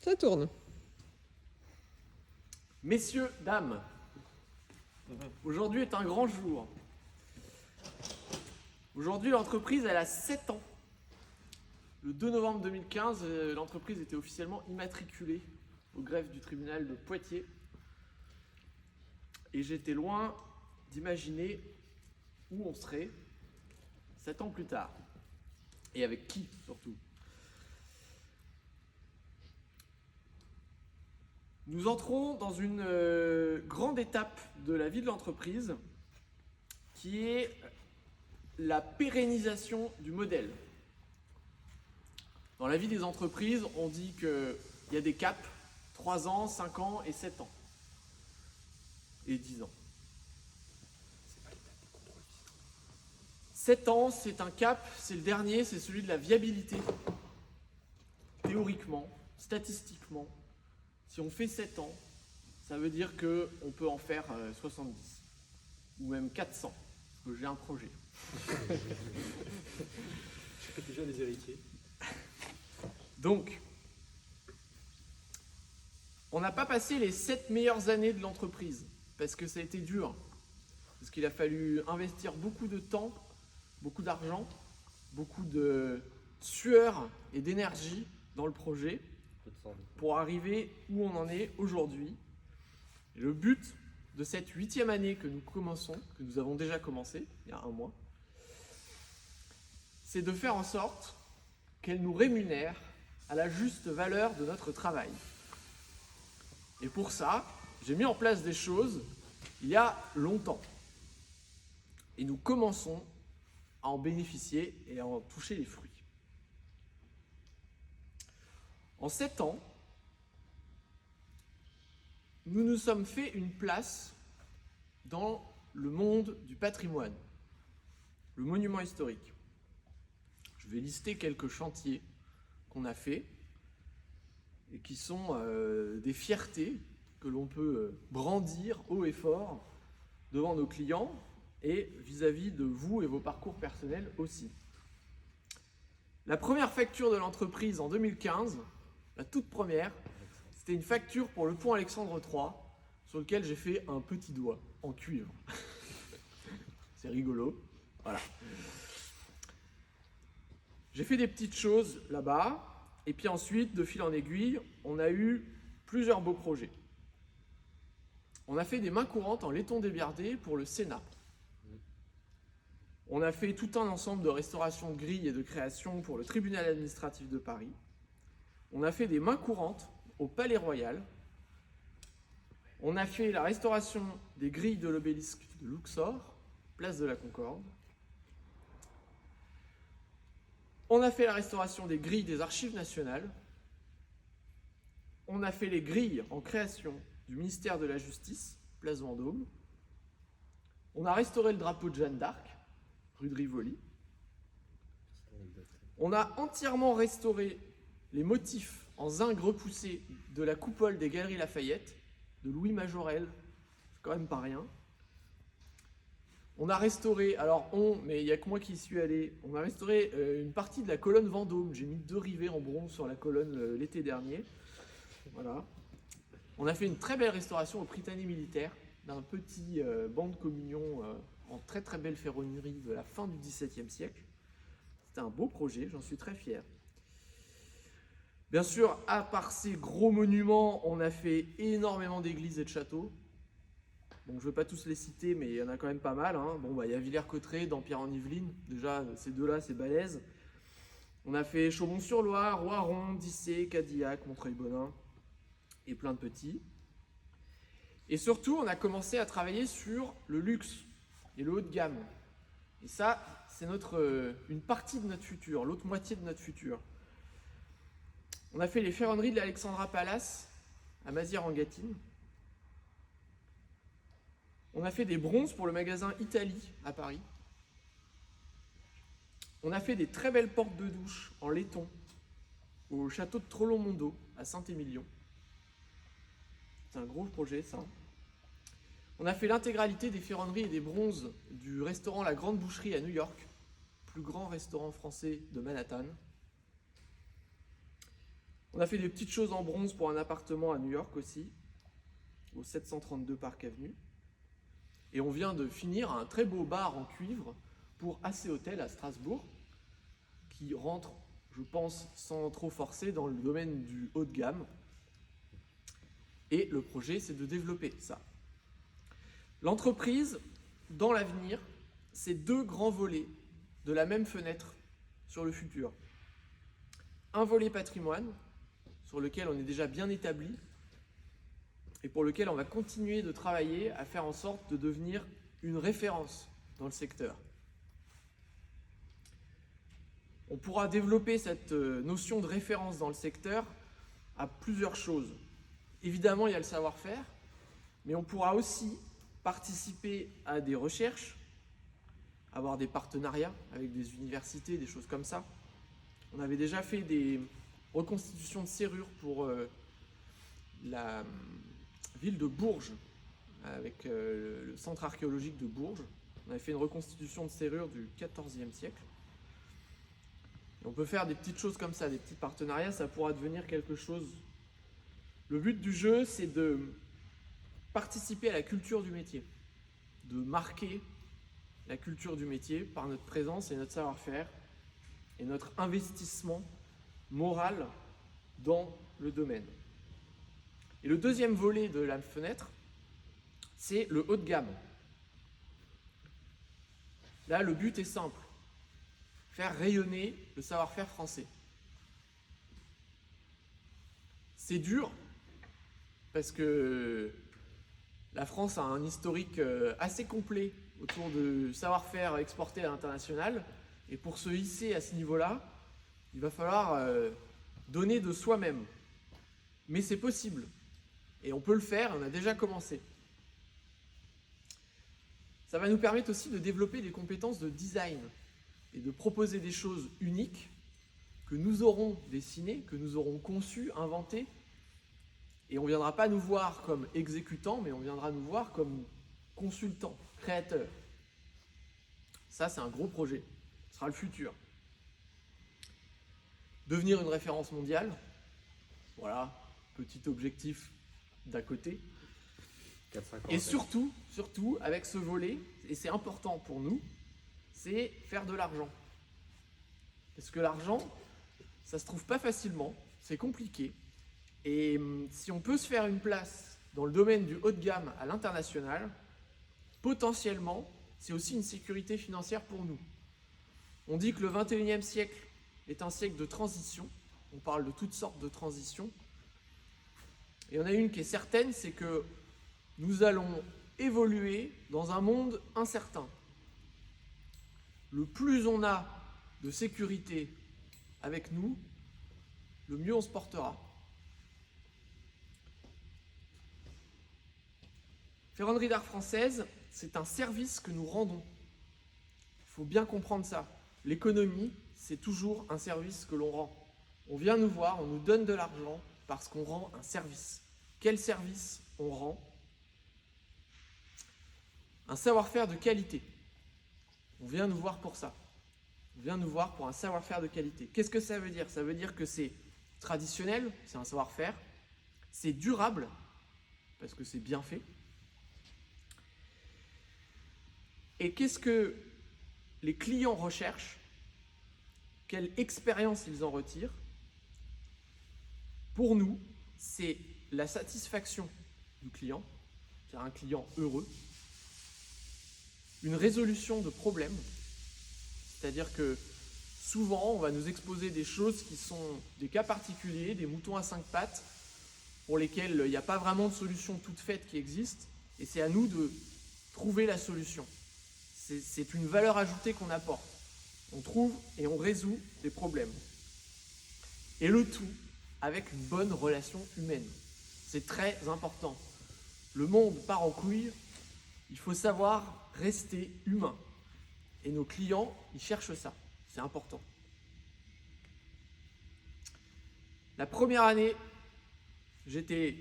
Ça tourne. Messieurs, dames, aujourd'hui est un grand jour. Aujourd'hui, l'entreprise, elle a 7 ans. Le 2 novembre 2015, l'entreprise était officiellement immatriculée au greffe du tribunal de Poitiers. Et j'étais loin d'imaginer où on serait 7 ans plus tard. Et avec qui, surtout. Nous entrons dans une grande étape de la vie de l'entreprise qui est la pérennisation du modèle. Dans la vie des entreprises, on dit qu'il y a des caps, 3 ans, 5 ans et 7 ans. Et 10 ans. 7 ans, c'est un cap, c'est le dernier, c'est celui de la viabilité. Théoriquement, statistiquement, si on fait 7 ans, ça veut dire qu'on peut en faire 70, ou même 400, parce que j'ai un projet. J'ai déjà des héritiers. Donc, on n'a pas passé les 7 meilleures années de l'entreprise, parce que ça a été dur, parce qu'il a fallu investir beaucoup de temps, beaucoup d'argent, beaucoup de sueur et d'énergie dans le projet, pour arriver où on en est aujourd'hui. Et le but de cette 8e année que nous commençons, que nous avons déjà commencé il y a un mois, c'est de faire en sorte qu'elle nous rémunère à la juste valeur de notre travail. Et pour ça, j'ai mis en place des choses il y a longtemps. Et nous commençons à en bénéficier et à en toucher les fruits. En 7 ans, nous nous sommes fait une place dans le monde du patrimoine, le monument historique. Je vais lister quelques chantiers qu'on a faits et qui sont des fiertés que l'on peut brandir haut et fort devant nos clients et vis-à-vis de vous et vos parcours personnels aussi. La première facture de l'entreprise en 2015, la toute première, c'était une facture pour le pont Alexandre III, sur lequel j'ai fait un petit doigt en cuivre. C'est rigolo, voilà. J'ai fait des petites choses là-bas, et puis ensuite, de fil en aiguille, on a eu plusieurs beaux projets. On a fait des mains courantes en laiton débiardé pour le Sénat. On a fait tout un ensemble de restauration de grilles et de création pour le tribunal administratif de Paris. On a fait des mains courantes au Palais Royal. On a fait la restauration des grilles de l'obélisque de Luxor, place de la Concorde. On a fait la restauration des grilles des Archives nationales. On a fait les grilles en création du ministère de la Justice, place Vendôme. On a restauré le drapeau de Jeanne d'Arc, rue de Rivoli. On a entièrement restauré les motifs en zinc repoussé de la coupole des Galeries Lafayette, de Louis Majorel, c'est quand même pas rien. On a restauré, mais il n'y a que moi qui y suis allé, on a restauré une partie de la colonne Vendôme. J'ai mis 2 rivets en bronze sur la colonne l'été dernier. Voilà. On a fait une très belle restauration au Prytanée militaire d'un petit banc de communion en très très belle ferronnerie de la fin du XVIIe siècle. C'était un beau projet, j'en suis très fier. Bien sûr, à part ces gros monuments, on a fait énormément d'églises et de châteaux. Bon, je ne vais pas tous les citer, mais il y en a quand même pas mal. Hein. Bon, il y a Villers-Cotterêts, Dampierre-en-Yvelines. Déjà, ces deux-là, c'est balèze. On a fait Chaumont-sur-Loire, Roiron, Dissé, Cadillac, Montreuil-Bonin et plein de petits. Et surtout, on a commencé à travailler sur le luxe et le haut de gamme. Et ça, c'est une partie de notre futur, l'autre moitié de notre futur. On a fait les ferronneries de l'Alexandra Palace à Mazières-en-Gâtine. On a fait des bronzes pour le magasin Italie à Paris. On a fait des très belles portes de douche en laiton au château de Trollon-Mondo à Saint-Émilion. C'est un gros projet, ça. On a fait l'intégralité des ferronneries et des bronzes du restaurant La Grande Boucherie à New York, plus grand restaurant français de Manhattan. On a fait des petites choses en bronze pour un appartement à New York aussi, au 732 Park Avenue. Et on vient de finir un très beau bar en cuivre pour AC Hotel à Strasbourg, qui rentre, je pense, sans trop forcer dans le domaine du haut de gamme. Et le projet, c'est de développer ça. L'entreprise, dans l'avenir, c'est deux grands volets de la même fenêtre sur le futur. Un volet patrimoine, sur lequel on est déjà bien établi, et pour lequel on va continuer de travailler à faire en sorte de devenir une référence dans le secteur. On pourra développer cette notion de référence dans le secteur à plusieurs choses. Évidemment, il y a le savoir-faire, mais on pourra aussi participer à des recherches, avoir des partenariats avec des universités, des choses comme ça. On avait déjà fait des reconstitutions de serrures pour la ville de Bourges, avec le centre archéologique de Bourges. On avait fait une reconstitution de serrures du XIVe siècle. Et on peut faire des petites choses comme ça, des petits partenariats, ça pourra devenir quelque chose. Le but du jeu, c'est de participer à la culture du métier, de marquer la culture du métier par notre présence et notre savoir-faire et notre investissement moral dans le domaine. Et le deuxième volet de la fenêtre, c'est le haut de gamme. Là, le but est simple, faire rayonner le savoir-faire français. C'est dur, parce que la France a un historique assez complet autour du savoir-faire exporté à l'international, et pour se hisser à ce niveau-là, il va falloir donner de soi-même. Mais c'est possible, et on peut le faire, on a déjà commencé. Ça va nous permettre aussi de développer des compétences de design et de proposer des choses uniques que nous aurons dessinées, que nous aurons conçues, inventées. Et on ne viendra pas nous voir comme exécutants, mais on viendra nous voir comme consultants, créateurs. Ça, c'est un gros projet. Ce sera le futur. Devenir une référence mondiale. Voilà, petit objectif d'à côté. 4-5 ans. Et surtout, avec ce volet, et c'est important pour nous, c'est faire de l'argent. Parce que l'argent, ça se trouve pas facilement, c'est compliqué. Et si on peut se faire une place dans le domaine du haut de gamme à l'international, potentiellement, c'est aussi une sécurité financière pour nous. On dit que le 21e siècle est un siècle de transition. On parle de toutes sortes de transitions. Et il y en a une qui est certaine, c'est que nous allons évoluer dans un monde incertain. Le plus on a de sécurité avec nous, le mieux on se portera. Ferronnerie d'art française, c'est un service que nous rendons. Il faut bien comprendre ça. L'économie, c'est toujours un service que l'on rend. On vient nous voir, on nous donne de l'argent parce qu'on rend un service. Quel service on rend ? Un savoir-faire de qualité. On vient nous voir pour ça. On vient nous voir pour un savoir-faire de qualité. Qu'est-ce que ça veut dire ? Ça veut dire que c'est traditionnel, c'est un savoir-faire. C'est durable, parce que c'est bien fait. Et qu'est-ce que les clients recherchent ? Quelle expérience ils en retirent ? Pour nous, c'est la satisfaction du client, c'est-à-dire un client heureux, une résolution de problèmes, c'est-à-dire que souvent on va nous exposer des choses qui sont des cas particuliers, des moutons à 5 pattes, pour lesquels il n'y a pas vraiment de solution toute faite qui existe, et c'est à nous de trouver la solution. C'est une valeur ajoutée qu'on apporte. On trouve et on résout des problèmes. Et le tout avec une bonne relation humaine. C'est très important. Le monde part en couille, il faut savoir rester humain. Et nos clients, ils cherchent ça. C'est important. La première année, j'étais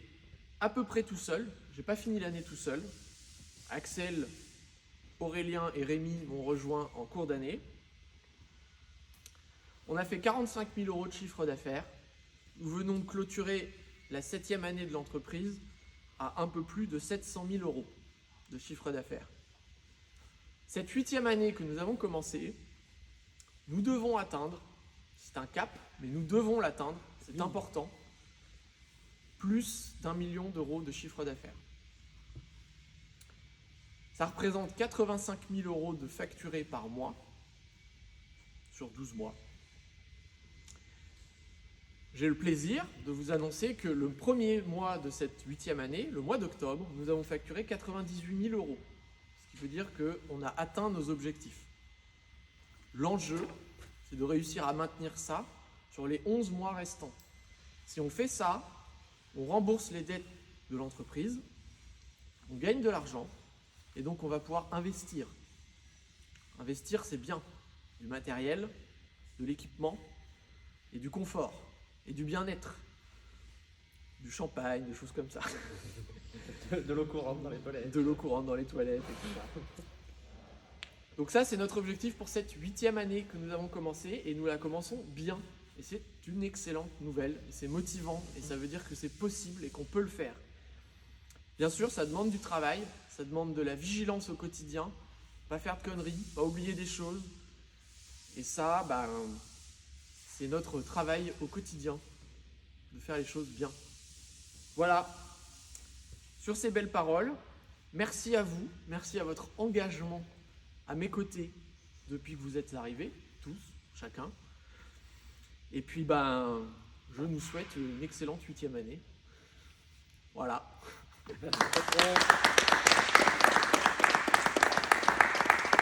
à peu près tout seul. Je n'ai pas fini l'année tout seul. Axel, Aurélien et Rémi m'ont rejoint en cours d'année. On a fait 45 000 € de chiffre d'affaires. nous venons de clôturer la 7e année de l'entreprise à un peu plus de 700 000 euros de chiffre d'affaires. Cette 8e année que nous avons commencé, nous devons atteindre, c'est un cap, mais nous devons l'atteindre, c'est important, plus d'1 million d'euros de chiffre d'affaires. Ça représente 85 000 euros de facturés par mois, sur 12 mois. J'ai le plaisir de vous annoncer que le premier mois de cette 8e année, le mois d'octobre, nous avons facturé 98 000 euros. Ce qui veut dire qu'on a atteint nos objectifs. L'enjeu, c'est de réussir à maintenir ça sur les 11 mois restants. Si on fait ça, on rembourse les dettes de l'entreprise, on gagne de l'argent, et donc on va pouvoir investir. Investir, c'est bien. Du matériel, de l'équipement et du confort. Et du bien-être, du champagne, des choses comme ça. De l'eau courante dans les toilettes. De l'eau courante dans les toilettes, etc. Donc ça, c'est notre objectif pour cette 8e année que nous avons commencé, et nous la commençons bien. Et c'est une excellente nouvelle, et c'est motivant, et ça veut dire que c'est possible et qu'on peut le faire. Bien sûr, ça demande du travail, ça demande de la vigilance au quotidien, pas faire de conneries, pas oublier des choses. Et ça, c'est notre travail au quotidien, de faire les choses bien. Voilà. Sur ces belles paroles, merci à vous, merci à votre engagement à mes côtés depuis que vous êtes arrivés, tous, chacun. Et puis, je nous souhaite une excellente 8e année. Voilà.